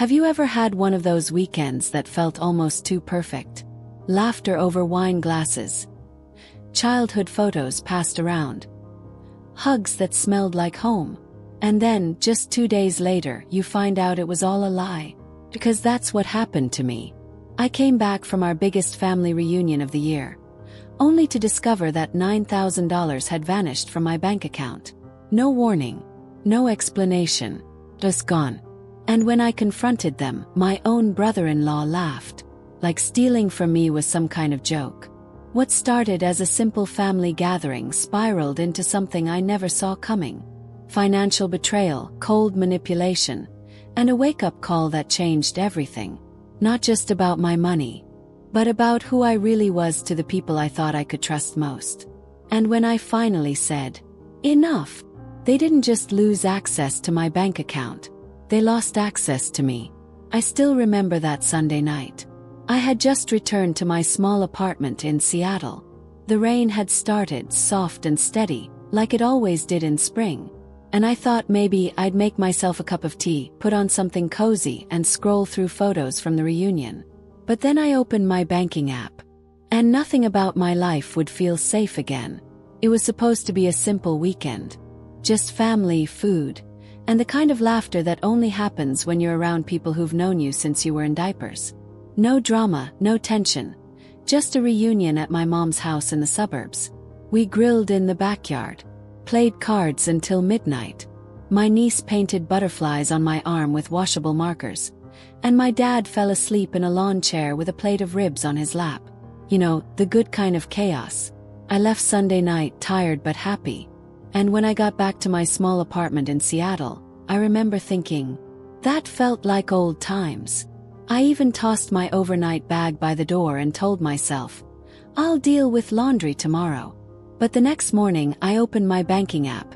Have you ever had one of those weekends that felt almost too perfect? Laughter over wine glasses. Childhood photos passed around. Hugs that smelled like home. And then, just 2 days later, you find out it was all a lie. Because that's what happened to me. I came back from our biggest family reunion of the year, only to discover that $9,000 had vanished from my bank account. No warning. No explanation. Just gone. And when I confronted them, my own brother-in-law laughed, like stealing from me was some kind of joke. What started as a simple family gathering spiraled into something I never saw coming. Financial betrayal, cold manipulation, and a wake-up call that changed everything. Not just about my money, but about who I really was to the people I thought I could trust most. And when I finally said, enough, they didn't just lose access to my bank account. They lost access to me. I still remember that Sunday night. I had just returned to my small apartment in Seattle. The rain had started, soft and steady, like it always did in spring. And I thought maybe I'd make myself a cup of tea, put on something cozy, and scroll through photos from the reunion. But then I opened my banking app. And nothing about my life would feel safe again. It was supposed to be a simple weekend. Just family, food, and the kind of laughter that only happens when you're around people who've known you since you were in diapers. No drama, no tension. Just a reunion at my mom's house in the suburbs. We grilled in the backyard. Played cards until midnight. My niece painted butterflies on my arm with washable markers. And my dad fell asleep in a lawn chair with a plate of ribs on his lap. You know, the good kind of chaos. I left Sunday night tired but happy. And when I got back to my small apartment in Seattle, I remember thinking, that felt like old times. I even tossed my overnight bag by the door and told myself, I'll deal with laundry tomorrow. But the next morning I opened my banking app,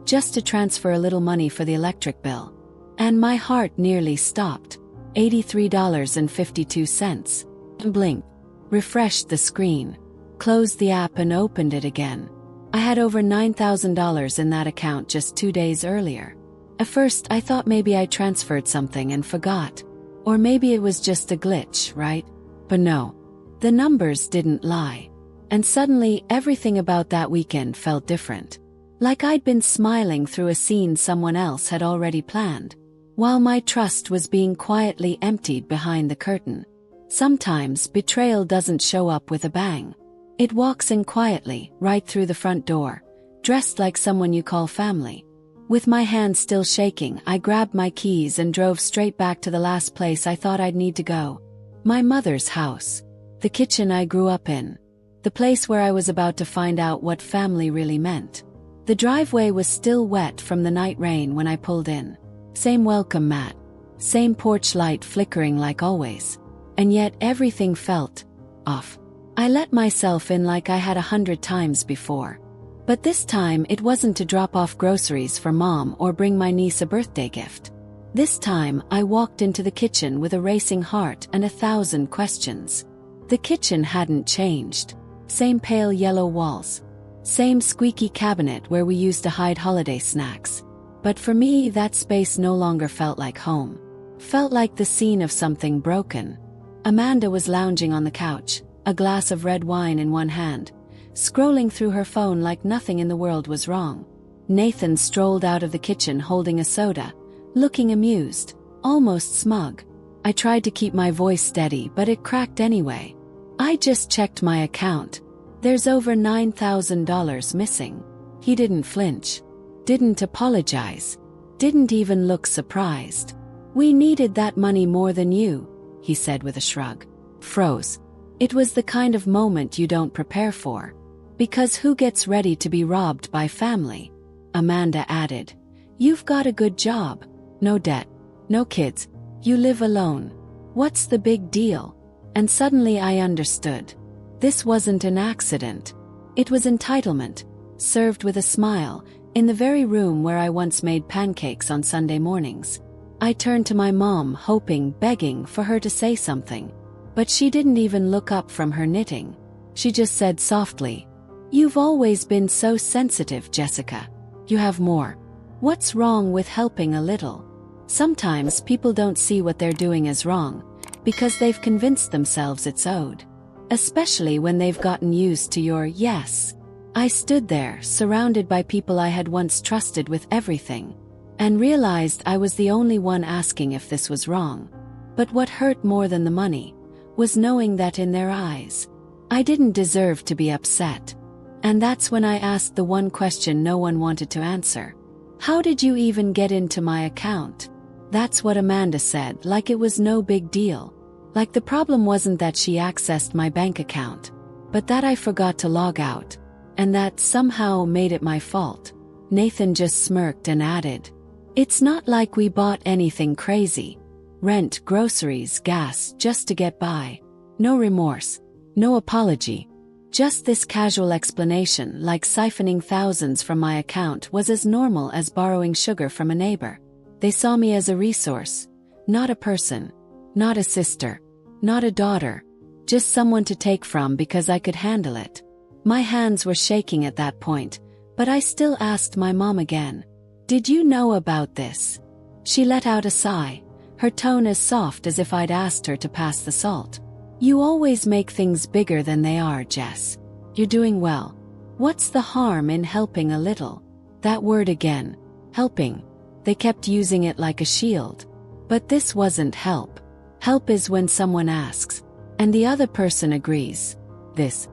just to transfer a little money for the electric bill. And my heart nearly stopped. $83.52. Blinked. Refreshed the screen. Closed the app and opened it again. I had over $9,000 in that account just 2 days earlier. At first I thought maybe I transferred something and forgot. Or maybe it was just a glitch, right? But no. The numbers didn't lie. And suddenly everything about that weekend felt different. Like I'd been smiling through a scene someone else had already planned, while my trust was being quietly emptied behind the curtain. Sometimes betrayal doesn't show up with a bang. It walks in quietly, right through the front door, dressed like someone you call family. With my hands still shaking, I grabbed my keys and drove straight back to the last place I thought I'd need to go. My mother's house. The kitchen I grew up in. The place where I was about to find out what family really meant. The driveway was still wet from the night rain when I pulled in. Same welcome mat. Same porch light flickering like always. And yet everything felt off. I let myself in like I had 100 times before. But this time it wasn't to drop off groceries for Mom or bring my niece a birthday gift. This time I walked into the kitchen with a racing heart and 1,000 questions. The kitchen hadn't changed. Same pale yellow walls. Same squeaky cabinet where we used to hide holiday snacks. But for me, that space no longer felt like home. Felt like the scene of something broken. Amanda was lounging on the couch, a glass of red wine in one hand, scrolling through her phone like nothing in the world was wrong. Nathan strolled out of the kitchen holding a soda, looking amused, almost smug. I tried to keep my voice steady, but it cracked anyway. I just checked my account. There's over $9,000 missing. He didn't flinch. Didn't apologize. Didn't even look surprised. We needed that money more than you, he said with a shrug. Froze. It was the kind of moment you don't prepare for. Because who gets ready to be robbed by family? Amanda added. You've got a good job. No debt. No kids. You live alone. What's the big deal? And suddenly I understood. This wasn't an accident. It was entitlement, served with a smile, in the very room where I once made pancakes on Sunday mornings. I turned to my mom, hoping, begging for her to say something. But she didn't even look up from her knitting. She just said softly, "You've always been so sensitive, Jessica. You have more. What's wrong with helping a little?" Sometimes people don't see what they're doing as wrong, because they've convinced themselves it's owed. Especially when they've gotten used to your yes. I stood there, surrounded by people I had once trusted with everything, and realized I was the only one asking if this was wrong. But what hurt more than the money was knowing that in their eyes, I didn't deserve to be upset. And that's when I asked the one question no one wanted to answer. How did you even get into my account? That's what Amanda said, like it was no big deal. Like the problem wasn't that she accessed my bank account, but that I forgot to log out, and that somehow made it my fault. Nathan just smirked and added, "It's not like we bought anything crazy. Rent, groceries, gas, just to get by. No remorse, no apology. Just this casual explanation, like siphoning thousands from my account, was as normal as borrowing sugar from a neighbor. They saw me as a resource, not a person, not a sister, not a daughter, just someone to take from because I could handle it." My hands were shaking at that point, but I still asked my mom again, "Did you know about this?" She let out a sigh, her tone as soft as if I'd asked her to pass the salt. "You always make things bigger than they are, Jess. You're doing well. What's the harm in helping a little?" That word again, helping. They kept using it like a shield. But this wasn't help. Help is when someone asks, and the other person agrees. This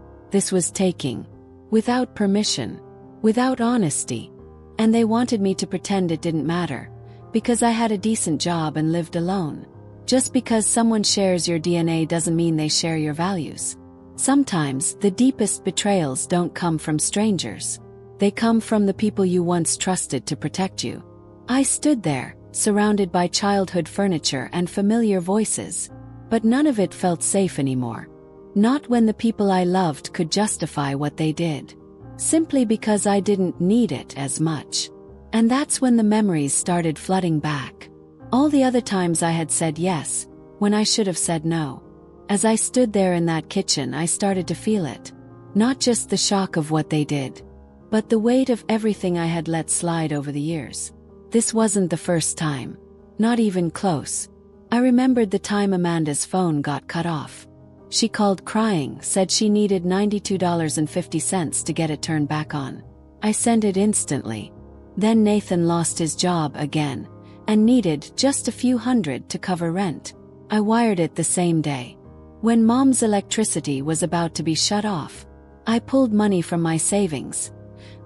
was taking. Without permission. Without honesty. And they wanted me to pretend it didn't matter, because I had a decent job and lived alone. Just because someone shares your DNA doesn't mean they share your values. Sometimes the deepest betrayals don't come from strangers. They come from the people you once trusted to protect you. I stood there, surrounded by childhood furniture and familiar voices, but none of it felt safe anymore. Not when the people I loved could justify what they did. Simply because I didn't need it as much. And that's when the memories started flooding back. All the other times I had said yes, when I should have said no. As I stood there in that kitchen, I started to feel it. Not just the shock of what they did, but the weight of everything I had let slide over the years. This wasn't the first time. Not even close. I remembered the time Amanda's phone got cut off. She called crying, said she needed $92.50 to get it turned back on. I sent it instantly. Then Nathan lost his job again, and needed just a few hundred to cover rent. I wired it the same day. When Mom's electricity was about to be shut off, I pulled money from my savings.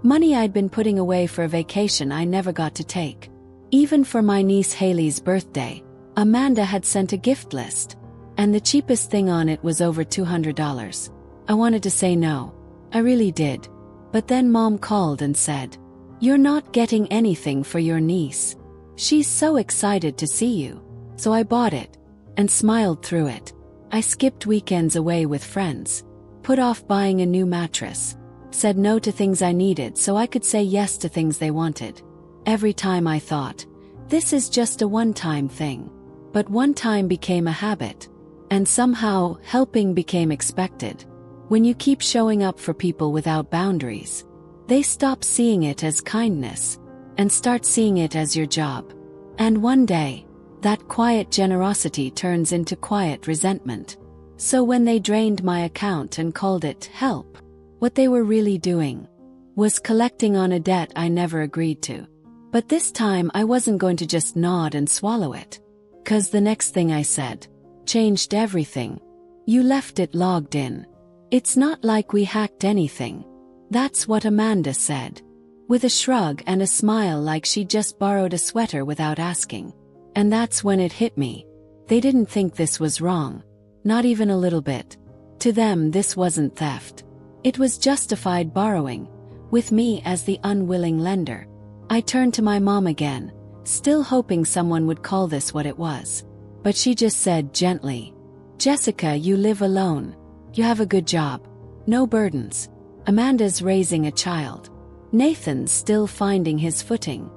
Money I'd been putting away for a vacation I never got to take. Even for my niece Haley's birthday, Amanda had sent a gift list, and the cheapest thing on it was over $200. I wanted to say no. I really did. But then Mom called and said, "You're not getting anything for your niece. She's so excited to see you." So I bought it, and smiled through it. I skipped weekends away with friends, put off buying a new mattress, said no to things I needed so I could say yes to things they wanted. Every time I thought, this is just a one-time thing. But one time became a habit. And somehow, helping became expected. When you keep showing up for people without boundaries, they stop seeing it as kindness, and start seeing it as your job. And one day, that quiet generosity turns into quiet resentment. So when they drained my account and called it help, what they were really doing was collecting on a debt I never agreed to. But this time I wasn't going to just nod and swallow it. 'Cause the next thing I said changed everything. "You left it logged in. It's not like we hacked anything." That's what Amanda said, with a shrug and a smile like she'd just borrowed a sweater without asking. And that's when it hit me. They didn't think this was wrong. Not even a little bit. To them this wasn't theft. It was justified borrowing, with me as the unwilling lender. I turned to my mom again, still hoping someone would call this what it was. But she just said gently, "Jessica, you live alone. You have a good job. No burdens. Amanda's raising a child. Nathan's still finding his footing."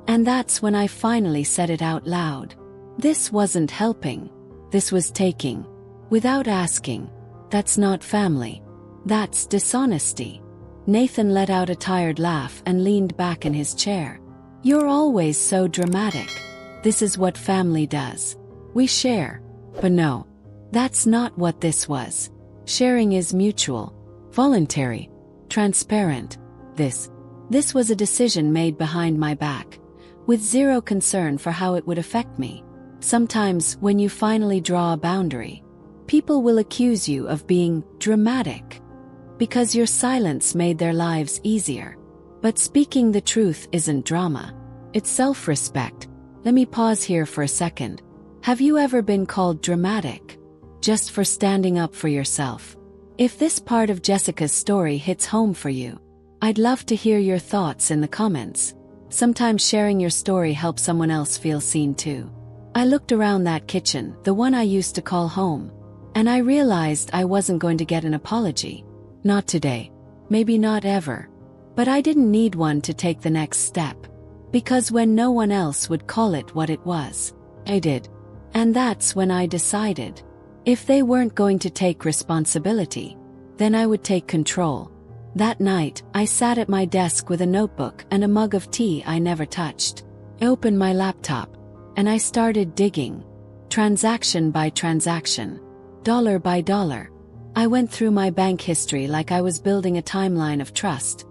And that's when I finally said it out loud. This wasn't helping. This was taking. Without asking. That's not family. That's dishonesty. Nathan let out a tired laugh and leaned back in his chair. "You're always so dramatic. This is what family does. We share. But no, that's not what this was. Sharing is mutual, voluntary, transparent. This was a decision made behind my back, with zero concern for how it would affect me. Sometimes, when you finally draw a boundary, people will accuse you of being dramatic, because your silence made their lives easier. But speaking the truth isn't drama. It's self-respect. Let me pause here for a second. Have you ever been called dramatic? Just for standing up for yourself? If this part of Jessica's story hits home for you, I'd love to hear your thoughts in the comments. Sometimes sharing your story helps someone else feel seen too. I looked around that kitchen, the one I used to call home, and I realized I wasn't going to get an apology. Not today. Maybe not ever. But I didn't need one to take the next step. Because when no one else would call it what it was, I did. And that's when I decided. If they weren't going to take responsibility, then I would take control. That night, I sat at my desk with a notebook and a mug of tea I never touched. I opened my laptop, and I started digging. Transaction by transaction. Dollar by dollar. I went through my bank history like I was building a timeline of trust.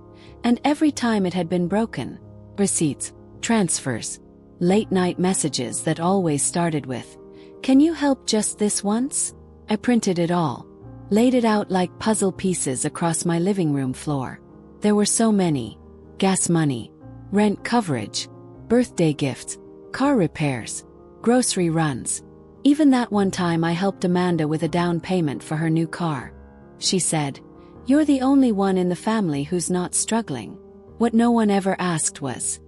And every time it had been broken. Receipts, transfers, late-night messages that always started with, "Can you help just this once?" I printed it all. Laid it out like puzzle pieces across my living room floor. There were so many. Gas money, rent coverage, birthday gifts, car repairs, grocery runs. Even that one time I helped Amanda with a down payment for her new car. She said, "You're the only one in the family who's not struggling." What no one ever asked was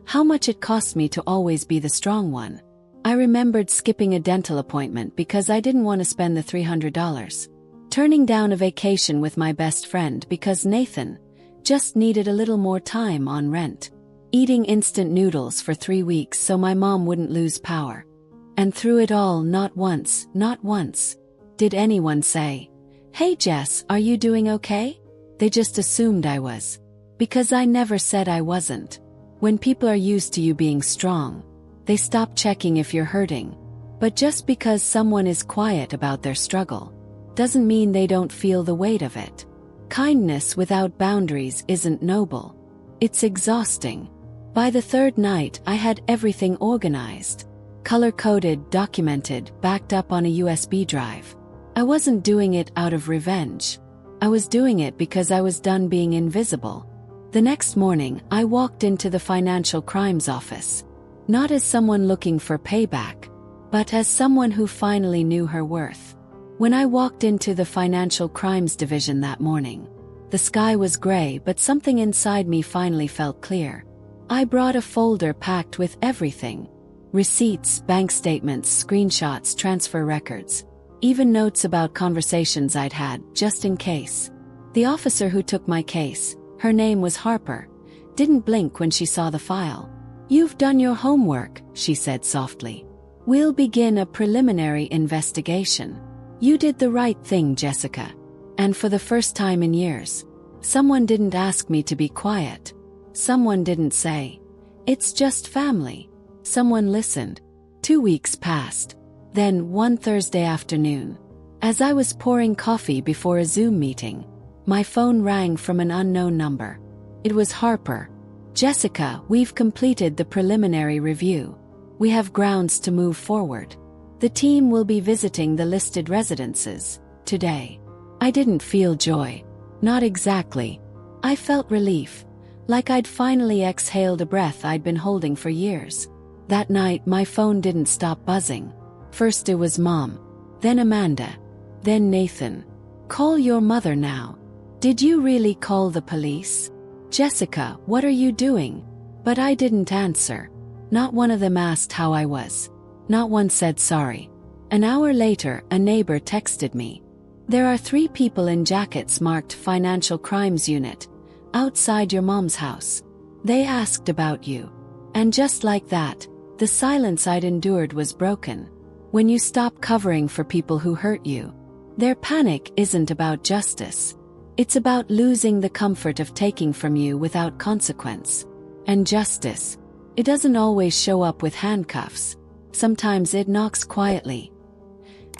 how much it cost me to always be the strong one. I remembered skipping a dental appointment because I didn't want to spend the $300. Turning down a vacation with my best friend because Nathan just needed a little more time on rent. Eating instant noodles for 3 weeks so my mom wouldn't lose power. And through it all, not once, did anyone say, "Hey Jess, are you doing okay?" They just assumed I was. Because I never said I wasn't. When people are used to you being strong, they stop checking if you're hurting. But just because someone is quiet about their struggle, doesn't mean they don't feel the weight of it. Kindness without boundaries isn't noble. It's exhausting. By the third night, I had everything organized. Color-coded, documented, backed up on a USB drive. I wasn't doing it out of revenge. I was doing it because I was done being invisible. The next morning, I walked into the financial crimes office. Not as someone looking for payback, but as someone who finally knew her worth. When I walked into the financial crimes division that morning, the sky was gray, but something inside me finally felt clear. I brought a folder packed with everything. Receipts, bank statements, screenshots, transfer records. Even notes about conversations I'd had, just in case. The officer who took my case, her name was Harper, didn't blink when she saw the file. "You've done your homework," she said softly. "We'll begin a preliminary investigation. You did the right thing, Jessica." And for the first time in years, someone didn't ask me to be quiet. Someone didn't say, "It's just family." Someone listened. 2 weeks passed. Then, one Thursday afternoon, as I was pouring coffee before a Zoom meeting, my phone rang from an unknown number. It was Harper. "Jessica, we've completed the preliminary review. We have grounds to move forward. The team will be visiting the listed residences today." I didn't feel joy. Not exactly. I felt relief, like I'd finally exhaled a breath I'd been holding for years. That night, my phone didn't stop buzzing. First it was Mom, then Amanda, then Nathan. "Call your mother now." "Did you really call the police?" "Jessica, what are you doing?" But I didn't answer. Not one of them asked how I was. Not one said sorry. An hour later, a neighbor texted me. "There are 3 people in jackets marked Financial Crimes Unit, outside your mom's house. They asked about you." And just like that, the silence I'd endured was broken. When you stop covering for people who hurt you, their panic isn't about justice. It's about losing the comfort of taking from you without consequence. And justice, It doesn't always show up with handcuffs. Sometimes it knocks quietly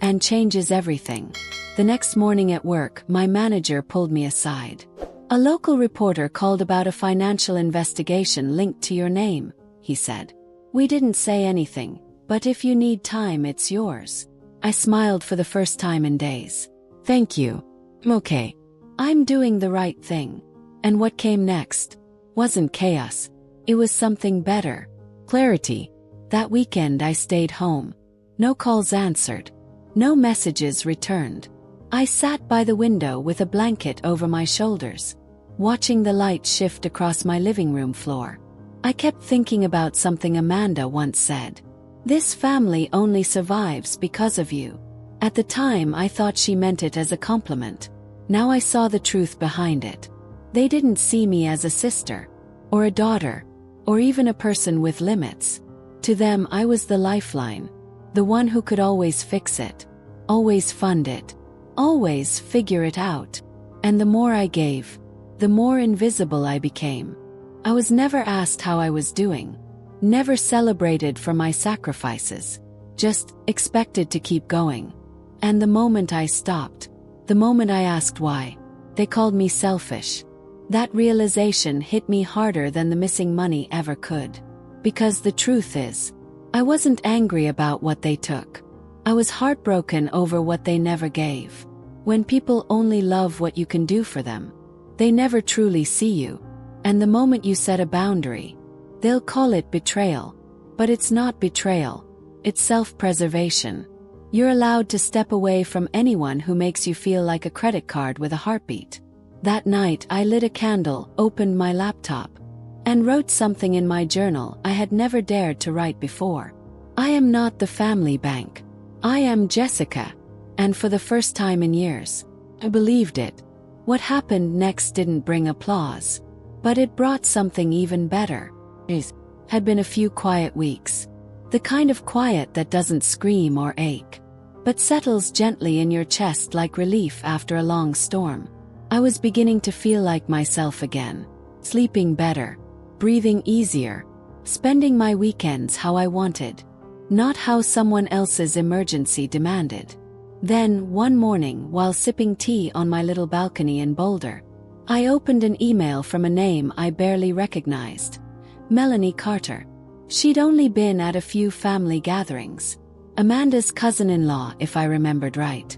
and changes everything. The next morning at work, my manager pulled me aside. A local reporter called about a financial investigation linked to your name, he said. We didn't say anything, but if you need time, it's yours. I smiled for the first time in days. Thank you. Okay. I'm doing the right thing. And what came next wasn't chaos. It was something better. Clarity. That weekend I stayed home. No calls answered. No messages returned. I sat by the window with a blanket over my shoulders, watching the light shift across my living room floor. I kept thinking about something Amanda once said. This family only survives because of you. At the time, I thought she meant it as a compliment. Now I saw the truth behind it. They didn't see me as a sister, or a daughter, or even a person with limits. To them, I was the lifeline, the one who could always fix it, always fund it, always figure it out. And the more I gave, the more invisible I became. I was never asked how I was doing, never celebrated for my sacrifices, just expected to keep going. And the moment I stopped, the moment I asked why, they called me selfish. That realization hit me harder than the missing money ever could. Because the truth is, I wasn't angry about what they took. I was heartbroken over what they never gave. When people only love what you can do for them, they never truly see you. And the moment you set a boundary, they'll call it betrayal. But it's not betrayal. It's self-preservation. You're allowed to step away from anyone who makes you feel like a credit card with a heartbeat. That night I lit a candle, opened my laptop, and wrote something in my journal I had never dared to write before. I am not the family bank. I am Jessica. And for the first time in years, I believed it. What happened next didn't bring applause, but it brought something even better. It had been a few quiet weeks. The kind of quiet that doesn't scream or ache, but settles gently in your chest like relief after a long storm. I was beginning to feel like myself again, sleeping better, breathing easier, spending my weekends how I wanted, not how someone else's emergency demanded. Then, one morning, while sipping tea on my little balcony in Boulder, I opened an email from a name I barely recognized. Melanie Carter. She'd only been at a few family gatherings. Amanda's cousin-in-law, if I remembered right.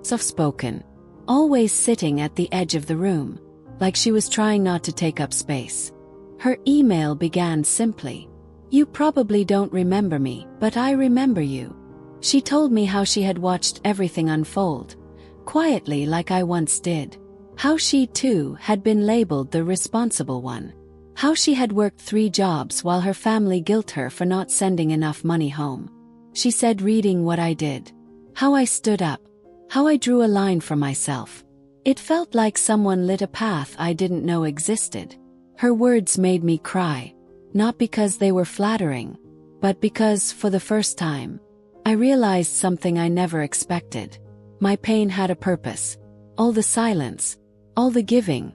Soft-spoken. Always sitting at the edge of the room, like she was trying not to take up space. Her email began simply, "You probably don't remember me, but I remember you." She told me how she had watched everything unfold, quietly like I once did. How she, too, had been labeled the responsible one. How she had worked 3 jobs while her family guilt her for not sending enough money home. She said, reading what I did, how I stood up, how I drew a line for myself. It felt like someone lit a path I didn't know existed. Her words made me cry, not because they were flattering, but because, for the first time, I realized something I never expected. My pain had a purpose. All the silence, all the giving,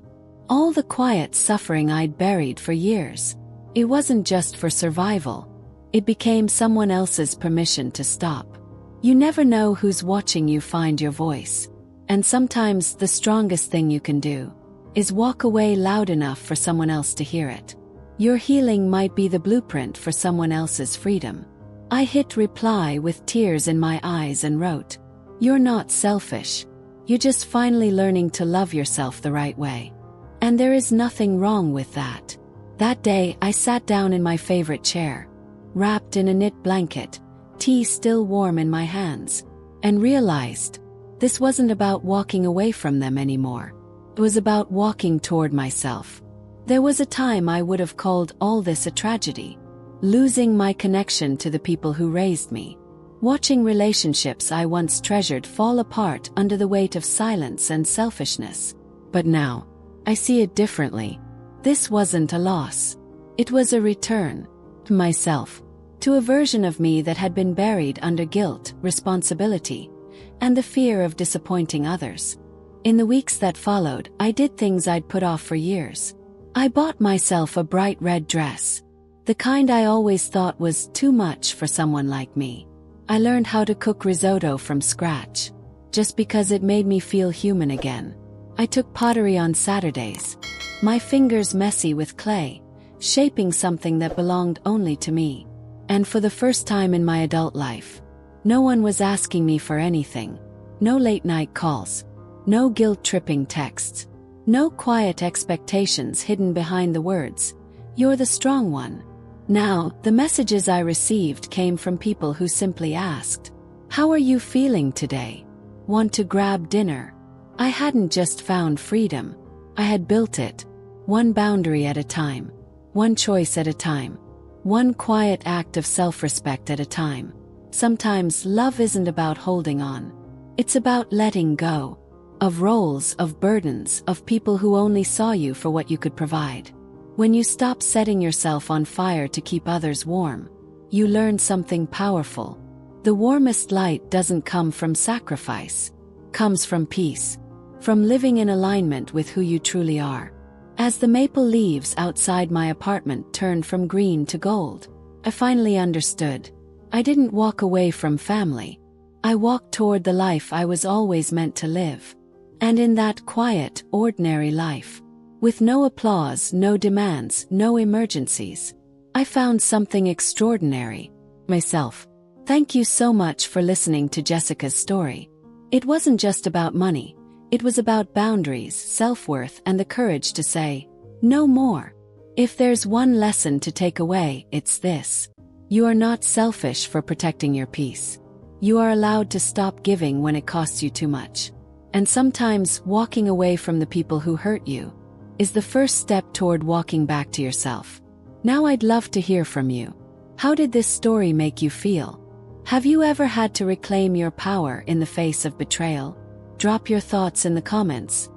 all the quiet suffering I'd buried for years. It wasn't just for survival. It became someone else's permission to stop. You never know who's watching you find your voice. And sometimes the strongest thing you can do is walk away loud enough for someone else to hear it. Your healing might be the blueprint for someone else's freedom. I hit reply with tears in my eyes and wrote, "You're not selfish. You're just finally learning to love yourself the right way. And there is nothing wrong with that." That day, I sat down in my favorite chair, wrapped in a knit blanket, tea still warm in my hands, and realized this wasn't about walking away from them anymore. It was about walking toward myself. There was a time I would have called all this a tragedy. Losing my connection to the people who raised me. Watching relationships I once treasured fall apart under the weight of silence and selfishness. But now, I see it differently. This wasn't a loss. It was a return to myself, to a version of me that had been buried under guilt, responsibility, and the fear of disappointing others. In the weeks that followed, I did things I'd put off for years. I bought myself a bright red dress. The kind I always thought was too much for someone like me. I learned how to cook risotto from scratch, just because it made me feel human again. I took pottery on Saturdays, my fingers messy with clay, shaping something that belonged only to me. And for the first time in my adult life, no one was asking me for anything. No late-night calls, no guilt-tripping texts, no quiet expectations hidden behind the words, "You're the strong one." Now, the messages I received came from people who simply asked, "How are you feeling today? Want to grab dinner?" I hadn't just found freedom, I had built it, one boundary at a time, one choice at a time, one quiet act of self-respect at a time. Sometimes love isn't about holding on. It's about letting go of roles, of burdens, of people who only saw you for what you could provide. When you stop setting yourself on fire to keep others warm, you learn something powerful. The warmest light doesn't come from sacrifice, comes from peace, from living in alignment with who you truly are. As the maple leaves outside my apartment turned from green to gold, I finally understood. I didn't walk away from family. I walked toward the life I was always meant to live. And in that quiet, ordinary life, with no applause, no demands, no emergencies, I found something extraordinary. Myself. Thank you so much for listening to Jessica's story. It wasn't just about money. It was about boundaries, self-worth, and the courage to say, no more. If there's one lesson to take away, it's this. You are not selfish for protecting your peace. You are allowed to stop giving when it costs you too much. And sometimes walking away from the people who hurt you is the first step toward walking back to yourself. Now I'd love to hear from you. How did this story make you feel? Have you ever had to reclaim your power in the face of betrayal? Drop your thoughts in the comments.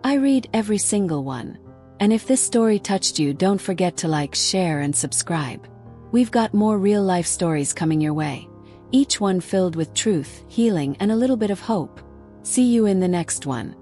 I read every single one. And if this story touched you, don't forget to like, share, and subscribe. We've got more real-life stories coming your way, each one filled with truth, healing, and a little bit of hope. See you in the next one.